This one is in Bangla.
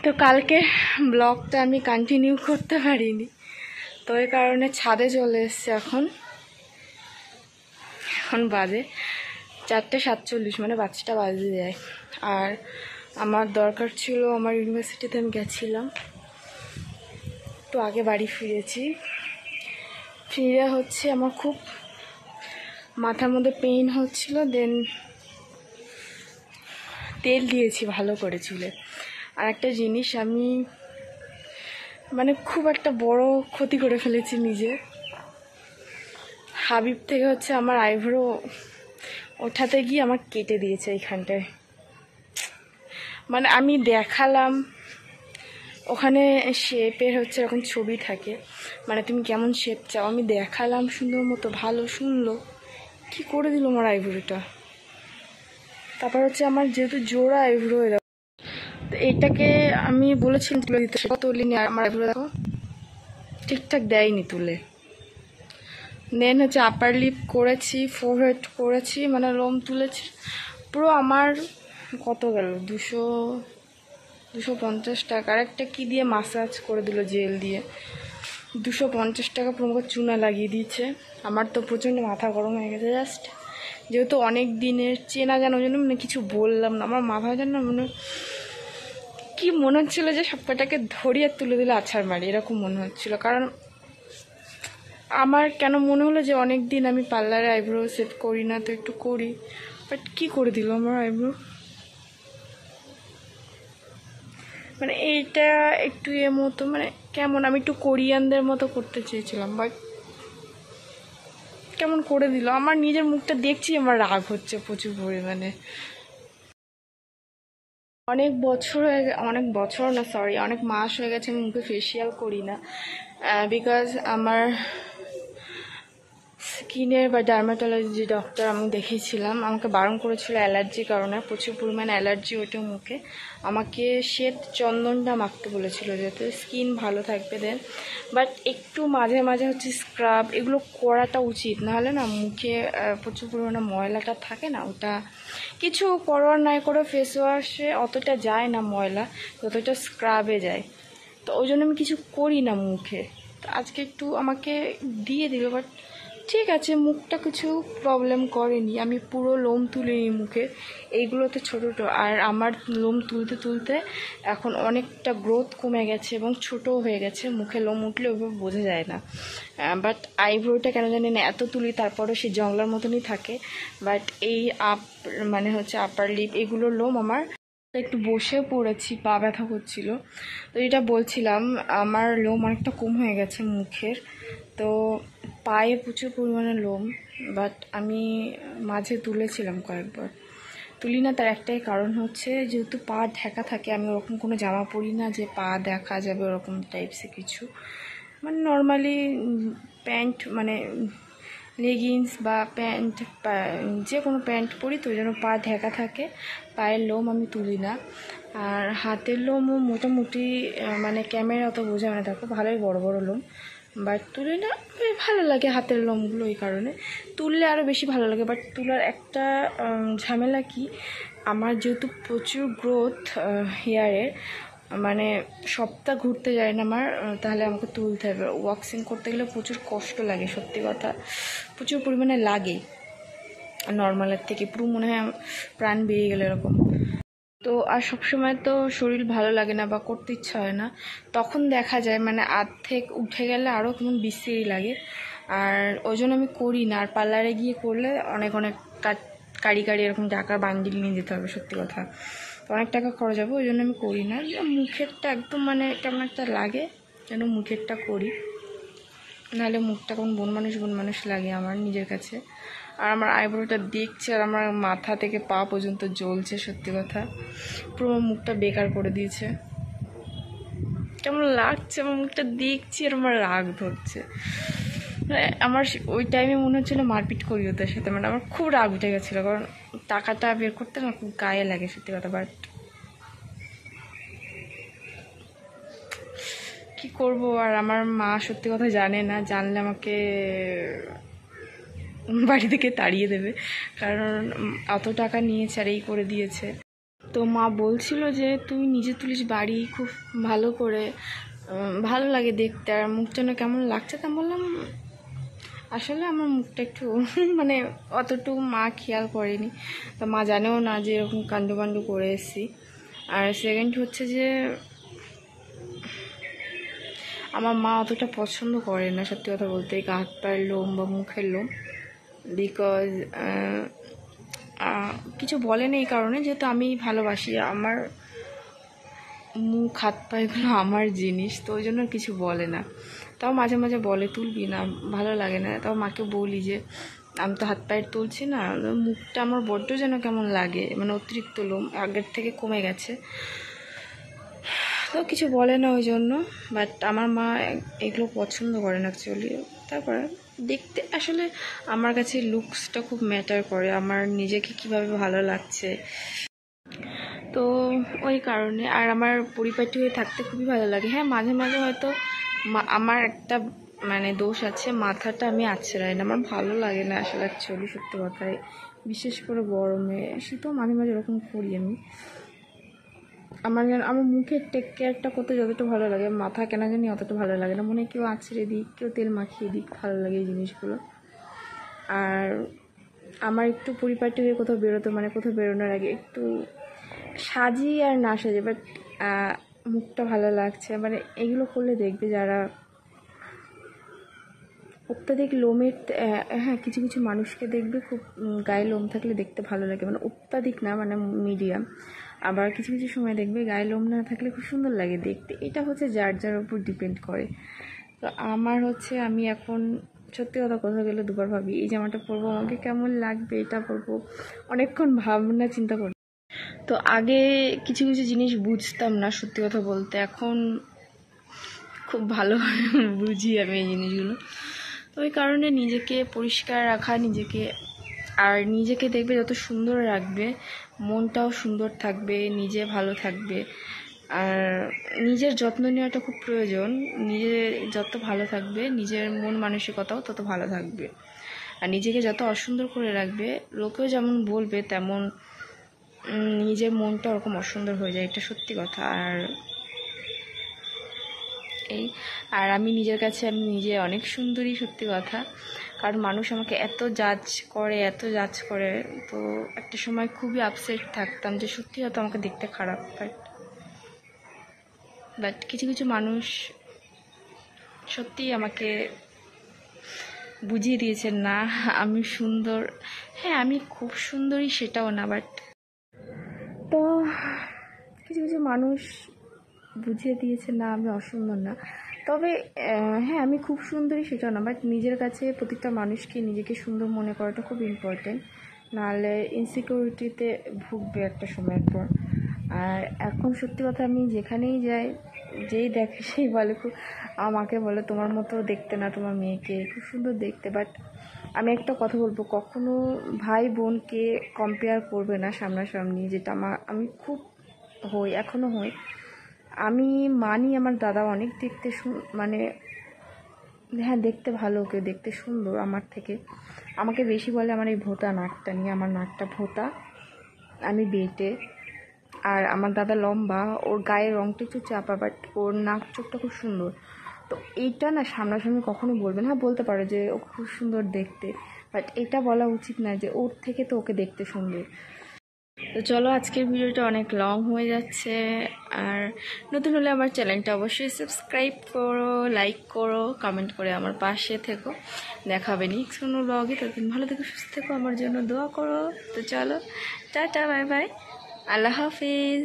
তো কালকে ব্লগটা আমি কন্টিনিউ করতে পারিনি, তো এই কারণে ছাদে চলে এসছে। এখন বাজে 4:47, মানে 5টা বাজে যায়। আর আমার দরকার ছিল, আমার ইউনিভার্সিটিতে আমি গেছিলাম, তো আগে বাড়ি ফিরেছি। ফিরে হচ্ছে আমার খুব মাথার মধ্যে পেইন হচ্ছিল, দেন তেল দিয়েছি ভালো করে চুলে। আর একটা জিনিস, আমি মানে খুব একটা বড় ক্ষতি করে ফেলেছি নিজে। হাবিব থেকে হচ্ছে আমার আইব্রো ওঠাতে গিয়ে আমার কেটে দিয়েছে এইখানটায়। মানে আমি দেখালাম, ওখানে শেপের হচ্ছে এরকম ছবি থাকে, মানে তুমি কেমন শেপ চাও, আমি দেখালাম সুন্দর মতো, ভালো শুনলো, কি করে দিল আমার আইব্রোটা। তারপর হচ্ছে আমার যেহেতু জোড়া আইব্রো, তো এইটাকে আমি বলেছিলাম তুলে দিতে, সেটা তুলিনি। আর আমার আইব্রো দেখো ঠিকঠাক দেয়নি তুলে। দেন হচ্ছে আপার লিপ করেছি, ফোরহেড করেছি, মানে লোম তুলেছি পুরো। আমার কত গেল, 250 টাকা। আর একটা কী দিয়ে মাসাজ করে দিল, জেল দিয়ে, 250 টাকা পুরো আমাকে চুনা লাগিয়ে দিয়েছে। আমার তো প্রচণ্ড মাথা গরম হয়ে গেছে, জাস্ট যেহেতু অনেক দিনের চেনা জানো, ওই জন্য মানে কিছু বললাম না। আমার মাথা যেন মনে হচ্ছিলো যে সব কটাকে ধরিয়ে তুলে দিলে আছাড় মারি, এরকম মনে হচ্ছিলো। কারণ আমার কেন মনে হলো যে অনেক দিন আমি পার্লারে আইব্রো সেট করি না, তো একটু করি। বাট কি করে দিল আমার আইব্রো, মানে এইটা একটু মতো, মানে কেমন, আমি একটু কোরিয়ানদের মতো করতে চেয়েছিলাম, বাট কেমন করে দিল। আমার নিজের মুখটা দেখছি, আমার রাগ হচ্ছে প্রচুর পরিমাণে। অনেক মাস হয়ে গেছে আমি মুখে ফেসিয়াল করি না, বিকজ আমার স্কিনের বা ডার্মাটোলজি ডক্টর আমি দেখিয়েছিলাম, আমাকে বারণ করেছিল অ্যালার্জির কারণে, প্রচুর পরিমাণে অ্যালার্জি ওইটা মুখে। আমাকে শ্বেত চন্দনটা মাখতে বলেছিল যাতে স্কিন ভালো থাকবে। দেন বাট একটু মাঝে মাঝে হচ্ছে স্ক্রাব এগুলো করাটা উচিত, নাহলে না মুখে প্রচুর পরিমাণে ময়লাটা থাকে না, ওটা কিছু পরোয়া নাই করে ফেস ওয়াশে অতটা যায় না ময়লা, যতটা স্ক্রাবে যায়। তো ওই জন্য আমি কিছু করি না মুখে। তো আজকে একটু আমাকে দিয়ে দিল, বাট ঠিক আছে, মুখটা কিছু প্রবলেম করেনি। আমি পুরো লোম তুলিনি মুখে, এইগুলোতে ছোটো ছোটো। আর আমার লোম তুলতে তুলতে এখন অনেকটা গ্রোথ কমে গেছে এবং ছোটও হয়ে গেছে, মুখে লোম উঠলে ওইভাবে বোঝা যায় না। বাট আইব্রোটা কেন জানি না এত তুলি, তারপরে সে জংলার মতনই থাকে। বাট এই মানে হচ্ছে আপার লিপ, এগুলোর লোম আমার একটু বসে পড়েছি, পা ব্যথা করছিল। তো এটা বলছিলাম, আমার লোম অনেকটা কম হয়ে গেছে মুখের, তো পায়ে প্রচুর পরিমাণে লোম। বাট আমি মাঝে তুলেছিলাম কয়েকবার, তুলি না। তার একটাই কারণ হচ্ছে যেহেতু পা ঢাকা থাকে, আমি ওরকম কোনো জামা পরি না যে পা দেখা যাবে ওরকম টাইপসে কিছু, মানে নর্মালি প্যান্ট, মানে লেগিংস বা প্যান্ট, যে কোনো প্যান্ট পরি, তো ওই জন্য পা ঢাকা থাকে, পায়ের লোম আমি তুলি না। আর হাতের লোমও মোটামুটি, মানে ক্যামেরা অত বোঝা না, দেখো ভালোই বড় বড় লোম, বাট তুলি না। ভালো লাগে হাতের লোমগুলো, এই কারণে তুললে আরও বেশি ভালো লাগে। বাট তুলার একটা ঝামেলা কি, আমার যেহেতু প্রচুর গ্রোথ হেয়ারের, মানে সপ্তাহ ঘুরতে যায় না আমার, তাহলে আমাকে তুলতে হবে। ওয়াক্সিং করতে গেলে প্রচুর কষ্ট লাগে, সত্যি কথা প্রচুর পরিমাণে লাগে, নর্মালের থেকে পুরো মনে হয় প্রাণ বেরিয়ে গেলে এরকম। তো আর সবসময় তো শরীর ভালো লাগে না বা করতে ইচ্ছা হয় না, তখন দেখা যায় মানে অর্ধেক উঠে গেলে আরও কেমন বিশ্রী লাগে। আর ওই জন্য আমি করি না। আর পার্লারে গিয়ে করলে অনেক কাড়ি এরকম টাকার বান্ডিল নিয়ে যেতে হবে, সত্যি কথা অনেক টাকা খরচ হবে, ওই জন্য আমি করি না। মুখেরটা একদম মানে কেমন একটা লাগে, যেন মুখেরটা করি, নাহলে মুখটা কেমন বন মানুষ লাগে আমার নিজের কাছে। আর আমার আইব্রোটা দেখছে, আর আমার মাথা থেকে পা পর্যন্ত জ্বলছে, সত্যি কথা পুরো আমার মুখটা বেকার করে দিয়েছে। কেমন লাগছে আমার মুখটা দেখছি, আর আমার রাগ ধরছে। আমার ওই টাইমে মনে হচ্ছিলো মারপিট করি ওদের সাথে, মানে আমার খুব রাগ উঠে গেছিলো, কারণ টাকাটা বের করতে আমার খুব গায়ে লাগে, সত্যি কথা। বাট কি করবো, আর আমার মা সত্যি কথা জানে না, জানলে আমাকে বাড়ি থেকে তাড়িয়ে দেবে, কারণ অত টাকা নিয়েছে আর এই করে দিয়েছে। তো মা বলছিল যে তুই নিজে তুলিস বাড়ি খুব ভালো করে, ভালো লাগে দেখতে, আর মুখটা না কেমন লাগছে। তা বললাম আসলে আমার মুখটা একটু মানে অতটুকু মা খেয়াল করেনি, তো মা জানেও না যে এরকম কাণ্ডকাণ্ড করে এসেছি। আর সেকেন্ড হচ্ছে যে আমার মা অতটা পছন্দ করে না সত্যি কথা বলতে গা হাত পায়ের লোম বা মুখের লোম, বিকজ কিছু বলে না এই কারণে, যেহেতু আমি ভালোবাসি আমার মুখ হাত পায়েগুলো আমার জিনিস, তো ওই জন্য কিছু বলে না। তাও মাঝে মাঝে বলে তুলবি না, ভালো লাগে না। তাও মাকে বলি যে আমি তো হাত পায়ের তুলছি না, মুখটা আমার বড্ড যেন কেমন লাগে, মানে অতিরিক্ত লোম আগের থেকে কমে গেছে। তো কিছু বলে না ওই জন্য। বাট আমার মা এগুলো পছন্দ করে না অ্যাকচুয়ালি। তারপরে দেখতে আসলে আমার কাছে লুকসটা খুব ম্যাটার করে, আমার নিজেকে কিভাবে ভালো লাগছে, তো ওই কারণে। আর আমার পরিপাটি হয়ে থাকতে খুবই ভালো লাগে। হ্যাঁ, মাঝে মাঝে হয়তো আমার একটা মানে দোষ আছে, মাথাটা আমি আছড়াই না, আমার ভালো লাগে না আসলে অ্যাকচুয়ালি সত্যি কথাই। বিশেষ করে গরমে, শীতেও মাঝে মাঝে এরকম করি আমি। আমার মুখের টেক কেয়ারটা করতে যতটা ভালো লাগে, মাথা কেনা জানি অতটা ভালো লাগে না। মনে হয় কেউ আছড়ে দিক, কেউ তেল মাখিয়ে দিক, ভালো লাগে এই জিনিসগুলো। আর আমার একটু পরিপাটি হয়ে কোথাও বেরোতে, মানে কোথাও বেরোনোর আগে একটু সাজি আর না সাজি, বাট মুখটা ভালো লাগছে, মানে এগুলো করলে দেখবে যারা অত্যাধিক লোমের, হ্যাঁ কিছু কিছু মানুষকে দেখবে খুব গায়ে লোম থাকলে দেখতে ভালো লাগে, মানে অত্যাধিক না, মানে মিডিয়াম। আবার কিছু কিছু সময় দেখবে গায়ে লোম না থাকলে খুব সুন্দর লাগে দেখতে। এটা হচ্ছে যার যার উপর ডিপেন্ড করে। তো আমার হচ্ছে আমি এখন সত্যি কথা কোথাও গেলে দুবার ভাবি এই জামাটা পরবো, আমাকে কেমন লাগবে, এটা পরবো, অনেকক্ষণ ভাবনা চিন্তা করি। তো আগে কিছু কিছু জিনিস বুঝতাম না সত্যি কথা বলতে, এখন খুব ভালো বুঝি আমি এই জিনিসগুলো। তো ওই কারণে নিজেকে পরিষ্কার রাখা, নিজেকে দেখবে যত সুন্দর রাখবে মনটাও সুন্দর থাকবে, নিজে ভালো থাকবে। আর নিজের যত্ন নেওয়াটা খুব প্রয়োজন। নিজে যত ভালো থাকবে নিজের মন মানসিকতাও তত ভালো থাকবে। আর নিজেকে যত অসুন্দর করে রাখবে লোকেও যেমন বলবে তেমন নিজের মনটা ওরকম অসুন্দর হয়ে যায়, এটা সত্যি কথা। আর আমি নিজের কাছে আমি নিজে অনেক সুন্দরী সত্যি কথা, কারণ মানুষ আমাকে এত জাজ করে, তো একটা সময় খুবই আপসেট থাকতাম যে সত্যি হয়তো আমাকে দেখতে খারাপ, বাট কিছু কিছু মানুষ সত্যিই আমাকে বুঝিয়ে দিয়েছেন না আমি সুন্দর। হ্যাঁ, আমি খুব সুন্দরী সেটাও না, বাট তো কিছু কিছু মানুষ বুঝিয়ে দিয়েছে না আমি অসুন্দর না। তবে হ্যাঁ, আমি খুব সুন্দরী সেটাও না, বাট নিজের কাছে প্রত্যেকটা মানুষকে নিজেকে সুন্দর মনে করাটা খুব ইম্পর্টেন্ট, নাহলে ইনসিকিউরিটিতে ভুগবে একটা সময়ের পর। আর এখন সত্যি কথা আমি যেখানেই যাই, যেই দেখে সেই বলে আমাকে বলে তোমার মতো দেখতে না তোমার মেয়েকে, খুব সুন্দর দেখতে। বাট আমি একটা কথা বলবো, কখনো ভাই বোনকে কম্পেয়ার করবে না সামনাসামনি, যেটা আমি খুব এখনও হই। আমি মানি আমার দাদা অনেক দেখতে মানে হ্যাঁ দেখতে ভালো, কেউ দেখতে সুন্দর আমার থেকে। আমাকে বেশি বলে আমার এই ভোঁতা নাকটা নিয়ে, আমার নাকটা ভোঁতা, আমি বেটে। আর আমার দাদা লম্বা, ওর গায়ের রঙটা একটু চাপা, বাট ওর নাক চোখটা খুব সুন্দর। তো এইটা না সামনাসামনি কখনো বলবেন, হ্যাঁ বলতে পারো যে ও খুব সুন্দর দেখতে, বাট এটা বলা উচিত না যে ওর থেকে তো ওকে দেখতে সুন্দর। তো চলো, আজকের ভিডিওটা অনেক লং হয়ে যাচ্ছে। আর নতুন হলে আমার চ্যানেলটা অবশ্যই সাবস্ক্রাইব করো, লাইক করো, কমেন্ট করে আমার পাশে থেকো। দেখাবে নেক্সট কোনো ব্লগে, ততদিন ভালো থেকো, সুস্থ থেকো, আমার জন্য দোয়া করো। তো চলো, টাটা, বাই বাই, আল্লাহ হাফিজ।